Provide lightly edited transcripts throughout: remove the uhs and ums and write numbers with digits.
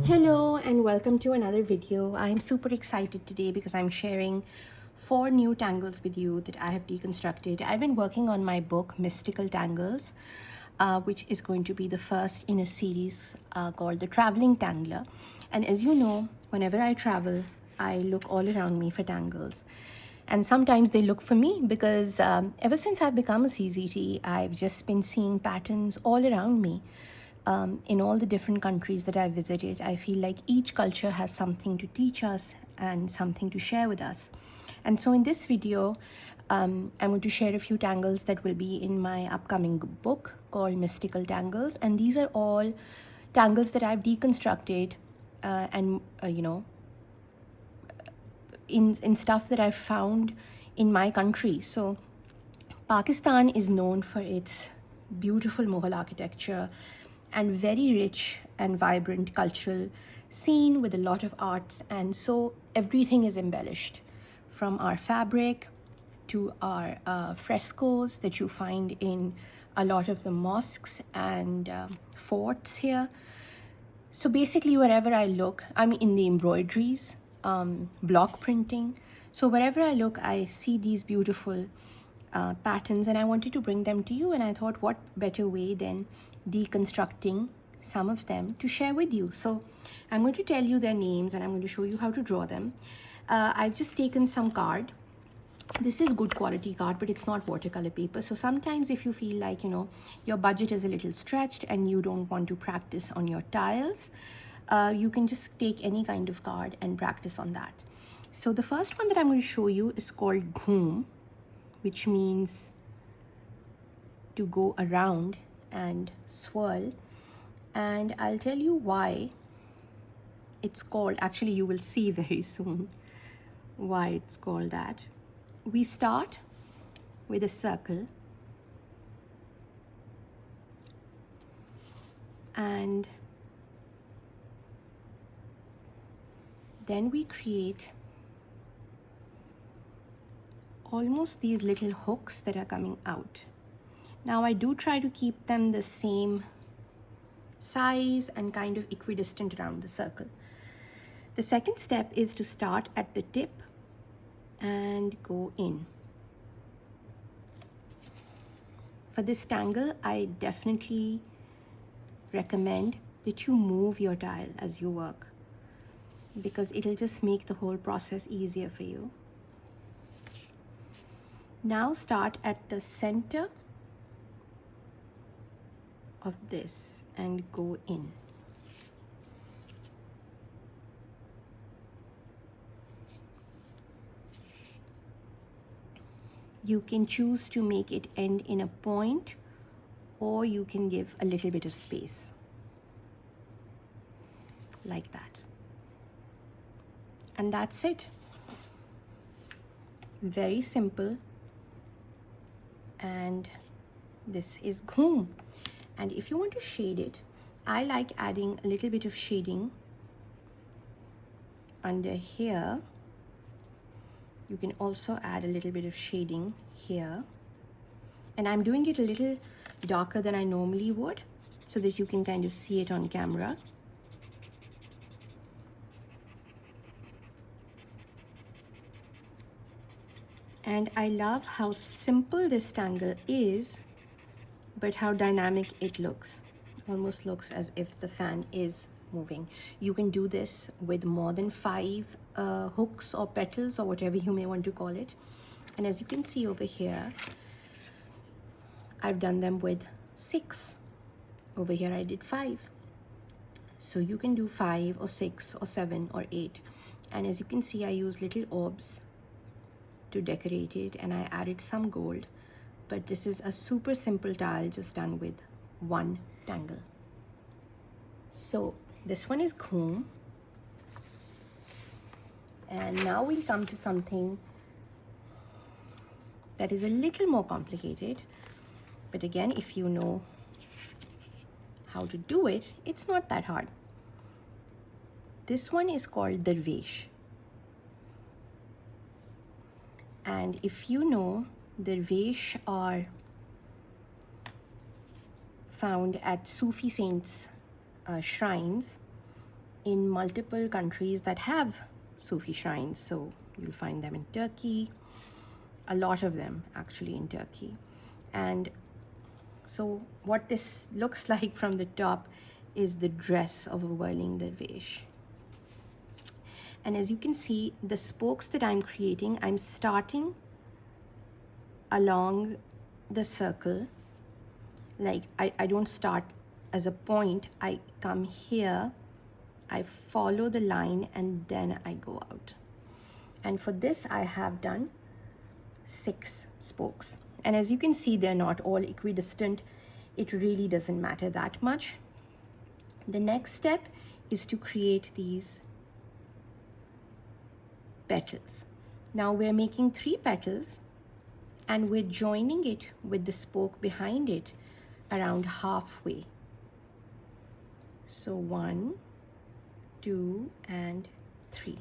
Hello and welcome to another video. I'm super excited today because I'm sharing 4 new tangles with you that I have deconstructed. I've been working on my book Mystical Tangles, which is going to be the first in a series called The Traveling Tangler. And as you know, whenever I travel, I look all around me for tangles. And sometimes they look for me because ever since I've become a CZT, I've just been seeing patterns all around me. In all the different countries that I've visited, I feel like each culture has something to teach us and something to share with us. And so in this video, I'm going to share a few tangles that will be in my upcoming book called Mystical Tangles. And these are all tangles that I've deconstructed in stuff that I've found in my country. So Pakistan is known for its beautiful Mughal architecture and very rich and vibrant cultural scene with a lot of arts, and so everything is embellished, from our fabric to our frescoes that you find in a lot of the mosques and forts here. So basically wherever I look, I'm in the embroideries, block printing. So wherever I look, I see these beautiful patterns, and I wanted to bring them to you. And I thought, what better way than deconstructing some of them to share with you. So I'm going to tell you their names and I'm going to show you how to draw them. I've just taken some card. This is good quality card, but it's not watercolor paper. So sometimes if you feel like, your budget is a little stretched and you don't want to practice on your tiles, you can just take any kind of card and practice on that. So the first one that I'm going to show you is called Ghoom, which means to go around and swirl. And I'll tell you why it's called, actually you will see very soon why it's called that. We start with a circle and then we create almost these little hooks that are coming out. Now I do try to keep them the same size and kind of equidistant around the circle. The second step is to start at the tip and go in. For this tangle, I definitely recommend that you move your tile as you work, because it'll just make the whole process easier for you. Now start at the center of this and go in. You can choose to make it end in a point, or you can give a little bit of space like that. And that's it. Very simple. And this is Ghoom. And if you want to shade it, I like adding a little bit of shading under here. You can also add a little bit of shading here. And I'm doing it a little darker than I normally would, so that you can kind of see it on camera. And I love how simple this tangle is, but how dynamic it looks. Almost looks as if the fan is moving. You can do this with more than 5 hooks or petals or whatever you may want to call it. And as you can see over here, I've done them with 6. Over here I did 5. So you can do 5 or 6 or 7 or 8. And as you can see, I use little orbs to decorate it, and I added some gold. But this is a super simple tile just done with 1 tangle. So this one is Ghoom. And now we'll come to something that is a little more complicated. But again, if you know how to do it, it's not that hard. This one is called Darvesh. And if you know, Darvesh are found at Sufi saints' shrines, in multiple countries that have Sufi shrines. So you'll find them in Turkey, a lot of them actually in Turkey. And so what this looks like from the top is the dress of a whirling dervish. And as you can see, the spokes that I'm creating, I'm starting along the circle. Like I don't start as a point, I come here, I follow the line, and then I go out. And for this I have done 6 spokes. And as you can see, they're not all equidistant. It really doesn't matter that much. The next step is to create these petals. Now we're making 3 petals, and we're joining it with the spoke behind it around halfway. So 1, 2, and 3.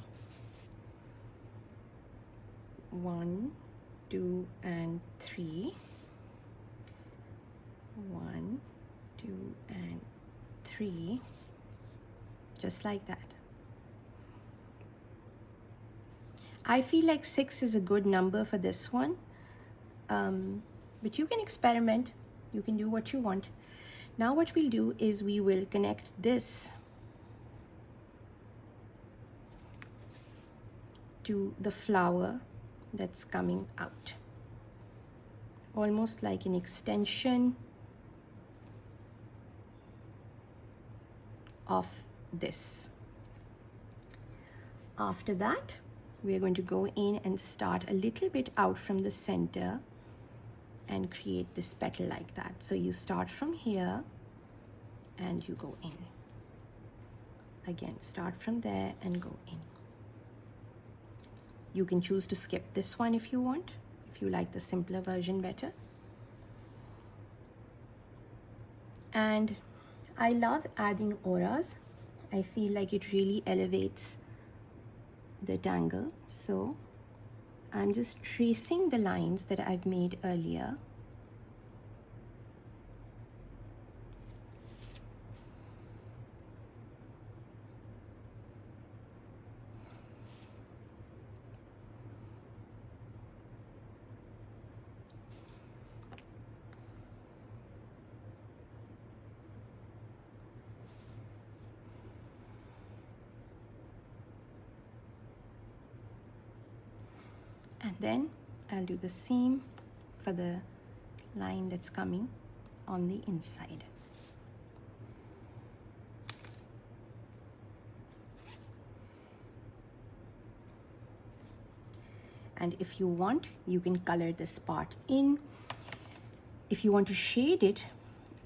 1, 2, and 3. 1, 2, and 3. Just like that. I feel like 6 is a good number for this one, but you can experiment. You can do what you want. Now what we'll do is we will connect this to the flower that's coming out, almost like an extension of this. After that, we are going to go in and start a little bit out from the center and create this petal like that. So you start from here and you go in. Again, start from there and go in. You can choose to skip this one if you want, if you like the simpler version better. And I love adding auras. I feel like it really elevates the tangle. So I'm just tracing the lines that I've made earlier. And then I'll do the same for the line that's coming on the inside. And if you want, you can color this part in. If you want to shade it,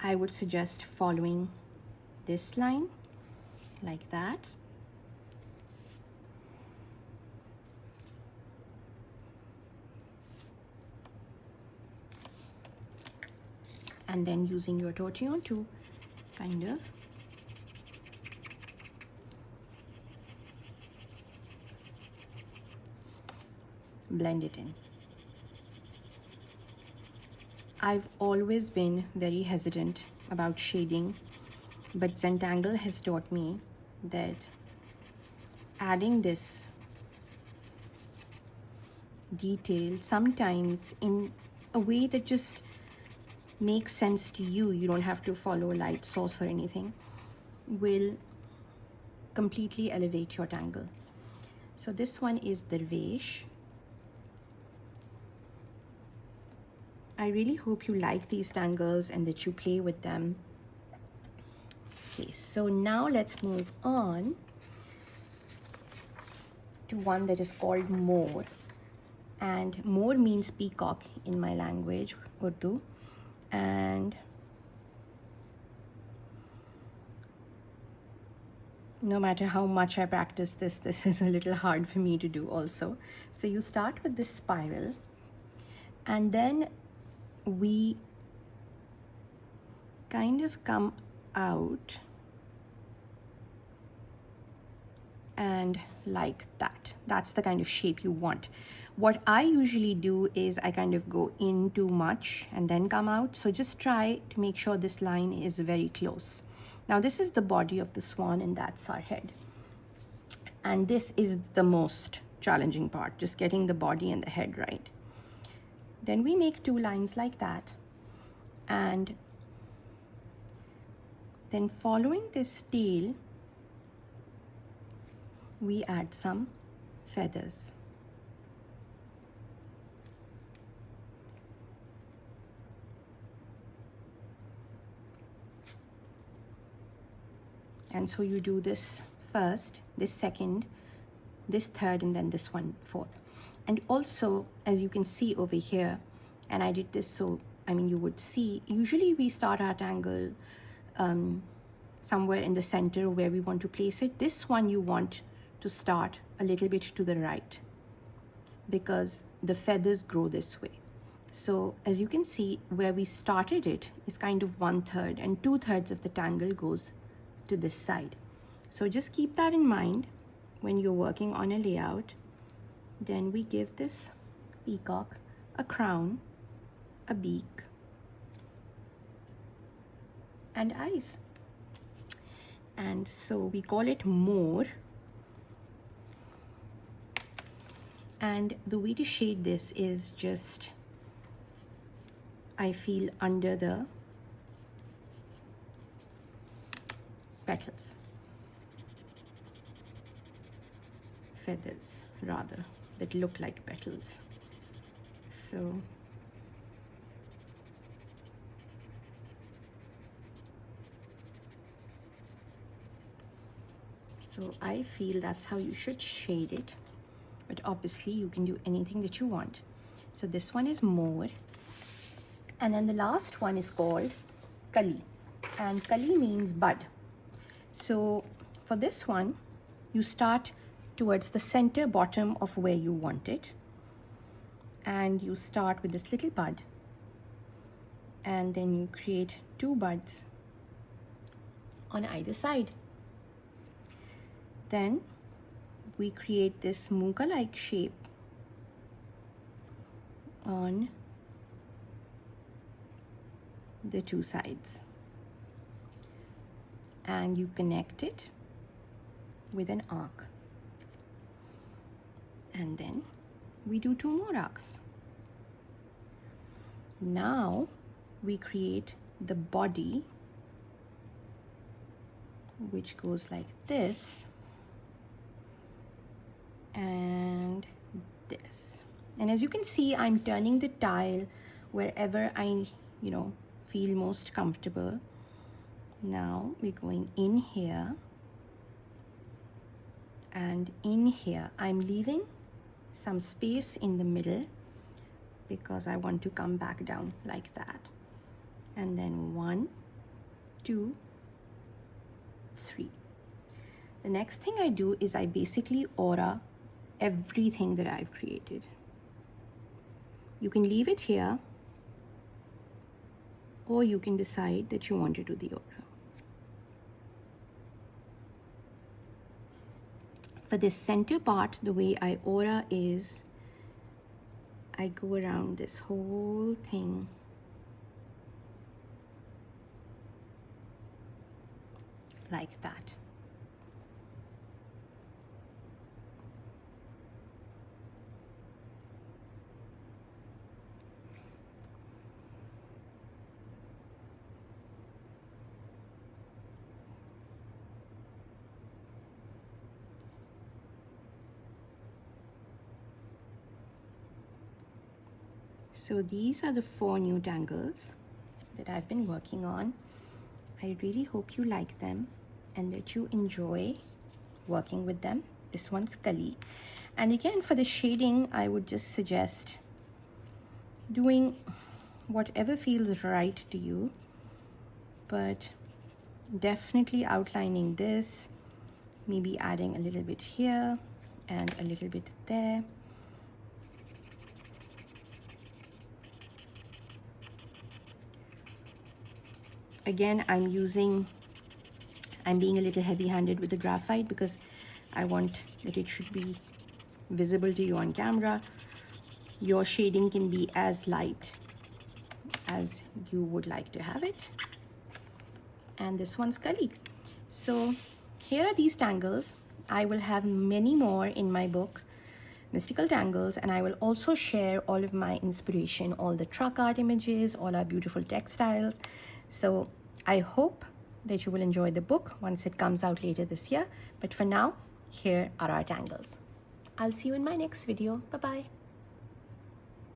I would suggest following this line like that. And then using your tortillon to kind of blend it in. I've always been very hesitant about shading, but Zentangle has taught me that adding this detail sometimes in a way that just makes sense to you, you don't have to follow a light source or anything, will completely elevate your tangle. So this one is Dervish. I really hope you like these tangles and that you play with them. Okay, so now let's move on to one that is called Moar. And Moar means peacock in my language, Urdu. And no matter how much I practice this is a little hard for me to do also. So you start with this spiral, and then we kind of come out and like that. That's the kind of shape you want. What I usually do is I kind of go in too much and then come out. So just try to make sure this line is very close. Now this is the body of the swan and that's our head. And this is the most challenging part, just getting the body and the head right. Then we make 2 lines like that, and then following this tail, we add some feathers. And so you do this first, this second, this third, and then this one fourth. And also, as you can see over here, and I did this so, I mean, you would see, usually we start our tangle somewhere in the center where we want to place it. This one you want to start a little bit to the right because the feathers grow this way. So as you can see, where we started it is kind of 1/3, and 2/3 of the tangle goes to this side. So just keep that in mind when you're working on a layout. Then we give this peacock a crown, a beak, and eyes. And so we call it Moar. And the way to shade this is just, I feel, under the petals, feathers rather, that look like petals. So I feel that's how you should shade it, but obviously you can do anything that you want. So this one is Moar, and then the last one is called Kali, and Kali means bud. So for this one, you start towards the center bottom of where you want it, and you start with this little bud, and then you create 2 buds on either side. Then we create this mooka-like shape on the 2 sides, and you connect it with an arc, and then we do 2 more arcs. Now we create the body, which goes like this and this. And as you can see, I'm turning the tile wherever I feel most comfortable. Now we're going in here and in here. I'm leaving some space in the middle because I want to come back down like that. And then 1, 2, 3. The next thing I do is I basically aura everything that I've created. You can leave it here, or you can decide that you want to do the aura. For this center part, the way I aura is I go around this whole thing like that. So these are the 4 new tangles that I've been working on. I really hope you like them and that you enjoy working with them. This one's Kali. And again, for the shading, I would just suggest doing whatever feels right to you, but definitely outlining this, maybe adding a little bit here and a little bit there. Again, I'm being a little heavy-handed with the graphite because I want that it should be visible to you on camera. Your shading can be as light as you would like to have it. And this one's Kali. So here are these tangles. I will have many more in my book, Mystical Tangles, and I will also share all of my inspiration, all the truck art images, all our beautiful textiles. So I hope that you will enjoy the book once it comes out later this year. But for now, here are our tangles. I'll see you in my next video. Bye-bye.